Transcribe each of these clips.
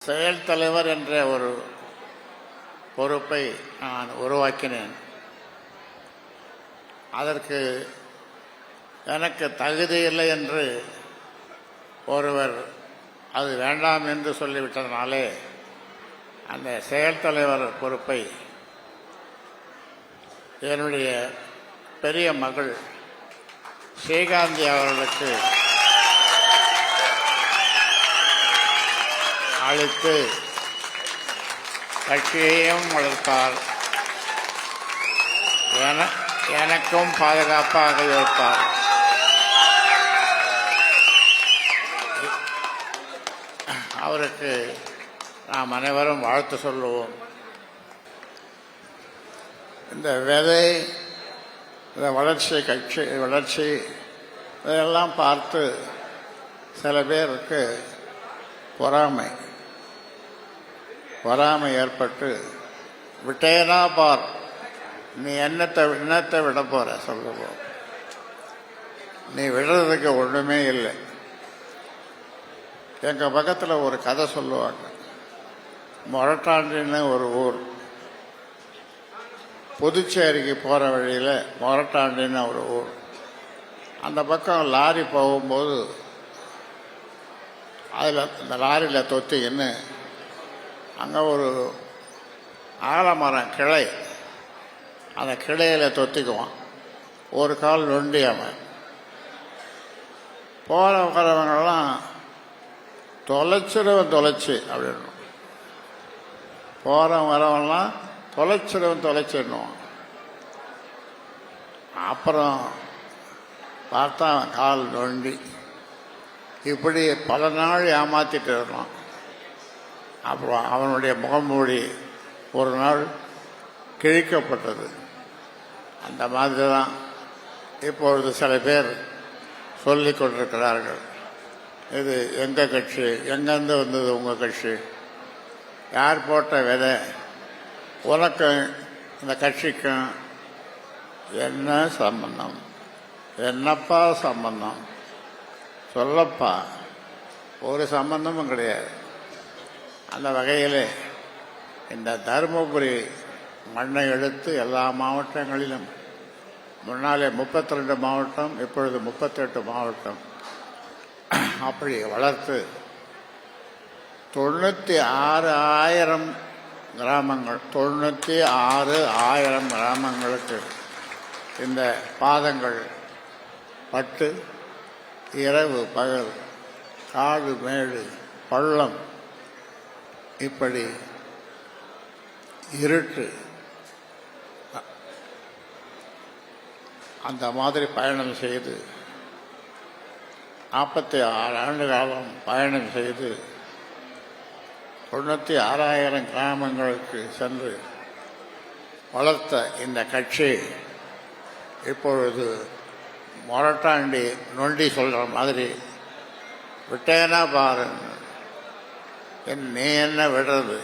செயல் தலைவர் என்ற ஒரு பொறுப்பை நான் உருவாக்கினேன். அதற்கு எனக்கு தகுதி இல்லை என்று ஒருவர் அது வேண்டாம் என்று சொல்லிவிட்டதனாலே அந்த செயல் தலைவர் பொறுப்பை என்னுடைய பெரிய மகள் ஸ்ரீகாந்தி அவர்களுக்கு அளித்து கட்சியையும் வளர்ப்பார், எனக்கும் பாதுகாப்பாக இருப்பார். அவருக்கு நாம் அனைவரும் வாழ்த்து சொல்லுவோம். இந்த விதை, இந்த கட்சி வளர்ச்சி இதெல்லாம் பார்த்து சில பேருக்கு பொறாமை ஏற்பட்டு விட்டேனா பார், நீ என்னத்தை விட போற சொல்லுவோம். நீ விடுறதுக்கு ஒன்றுமே இல்லை. எங்க பக்கத்தில் ஒரு கதை சொல்லுவாங்க. மொரட்டாண்டின்னு ஒரு ஊர், புதுச்சேரிக்கு போகிற வழியில் மொரட்டாண்டின்னு ஒரு ஊர். அந்த பக்கம் லாரி போகும்போது அதில் இந்த லாரியில் தொத்திக்கின்னு அங்கே ஒரு ஆலமரம் கிளை, அந்த கிளையில் தொத்திக்குவான். ஒரு கால் நொண்டி அவன். போகிற வரவங்கெல்லாம் தொலைச்சி அப்படின்னு, போகிறவன் வரவெல்லாம் தொலைச்சிடணும். அப்புறம் பார்த்தா அவன் கால் நொண்டி. இப்படி பல நாள் ஏமாத்திட்டு இருந்தான். அப்புறம் அவனுடைய முகமூடி ஒரு நாள் கிழிக்கப்பட்டது. அந்த மாதிரி தான் இப்பொழுது சில பேர் சொல்லிக் கொண்டிருக்கிறார்கள். இது எங்கள் கட்சி, எங்கேருந்து வந்தது உங்கள் கட்சி, யார் போட்ட விதை, உனக்கும் இந்த கட்சிக்கும் என்ன சம்பந்தம், என்னப்பா சம்பந்தம் சொல்லப்பா, ஒரு சம்பந்தமும் கிடையாது. அந்த வகையில் இந்த தருமபுரி மண்ணை எடுத்து எல்லா மாவட்டங்களிலும், முன்னாலே 32 மாவட்டம், இப்பொழுது 38 மாவட்டம் அப்படி வளர்த்து 96,000 கிராமங்கள், 96,000 கிராமங்களுக்கு இந்த பாதங்கள் பட்டு இரவு பகல், காடு மேடு பள்ளம், இப்படி இருட்டு, அந்த மாதிரி பயணம் செய்து 46 ஆண்டு காலம் பயணம் செய்து 96,000 கிராமங்களுக்கு சென்று வளர்த்த இந்த கட்சி இப்பொழுது மொரட்டாண்டி நொண்டி சொல்கிற மாதிரி விட்டேனா பாரு, நீ என்ன விடுறது,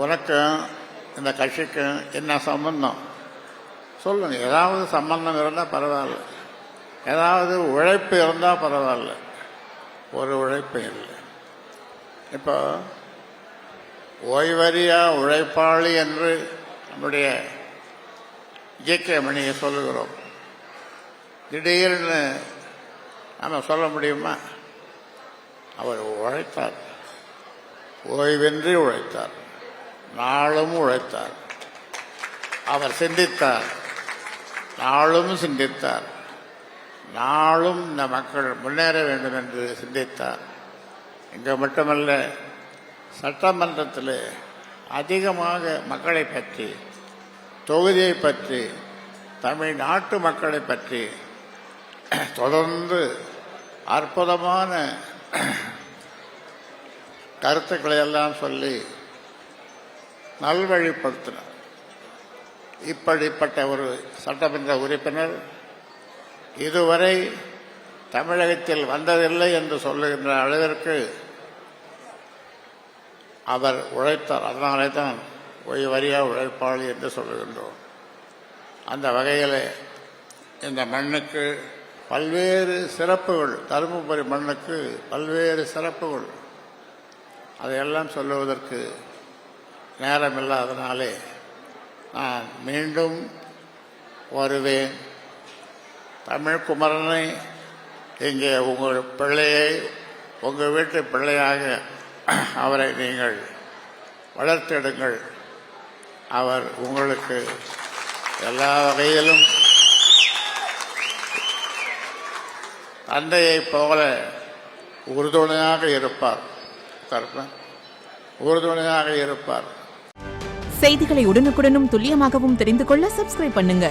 உனக்கும் இந்த கட்சிக்கும் என்ன சம்பந்தம் சொல்லுங்க. ஏதாவது சம்பந்தம் இருந்தால் பரவாயில்ல, ஏதாவது உழைப்பு இருந்தால் பரவாயில்ல. ஒரு உழைப்பு இல்லை. இப்போ ஓய்வறியா உழைப்பாளி என்று நம்முடைய ஜே.கே. மணியை சொல்லுகிறோம். திடீர்னு நம்ம சொல்ல முடியுமா? அவர் உழைத்தார், ஓய்வின்றி உழைத்தார், நாளும் உழைத்தார். அவர் சிந்தித்தார், நாளும் சிந்தித்தார், நாளும் இந்த மக்கள் முன்னேற வேண்டும் என்று சிந்தித்தார். இங்கே மட்டுமல்ல, சட்டமன்றத்தில் அதிகமாக மக்களை பற்றி, தொகுதியை பற்றி, தமிழ்நாட்டு மக்களை பற்றி தொடர்ந்து அற்புதமான கருத்துக்களை எல்லாம் சொல்லி நல்வழிப்படுத்தினார். இப்படிப்பட்ட ஒரு சட்டமன்ற உறுப்பினர் இதுவரை தமிழகத்தில் வந்ததில்லை என்று சொல்லுகின்ற அளவிற்கு அவர் உழைத்தார். அதனாலே தான் ஓய்வறியா உழைப்பாளி என்று சொல்லுகின்றோம். அந்த வகையில் இந்த மண்ணுக்கு பல்வேறு சிறப்புகள், தருமபுரி மண்ணுக்கு பல்வேறு சிறப்புகள். அதையெல்லாம் சொல்லுவதற்கு நேரமில்லாதனாலே நான் மீண்டும் வருவேன். தமிழ் குமரனை இங்கே உங்கள் பிள்ளையை உங்கள் வீட்டு பிள்ளையாக அவரை நீங்கள் வளர்த்தெடுங்கள். அவர் உங்களுக்கு எல்லா வகையிலும் தந்தையைப் போல உறுதுணையாக இருப்பார். உறுதுணையாக இருப்பார். செய்திகளை உடனுக்குடனும் துல்லியமாகவும் தெரிந்து கொள்ள சப்ஸ்கிரைப் பண்ணுங்க.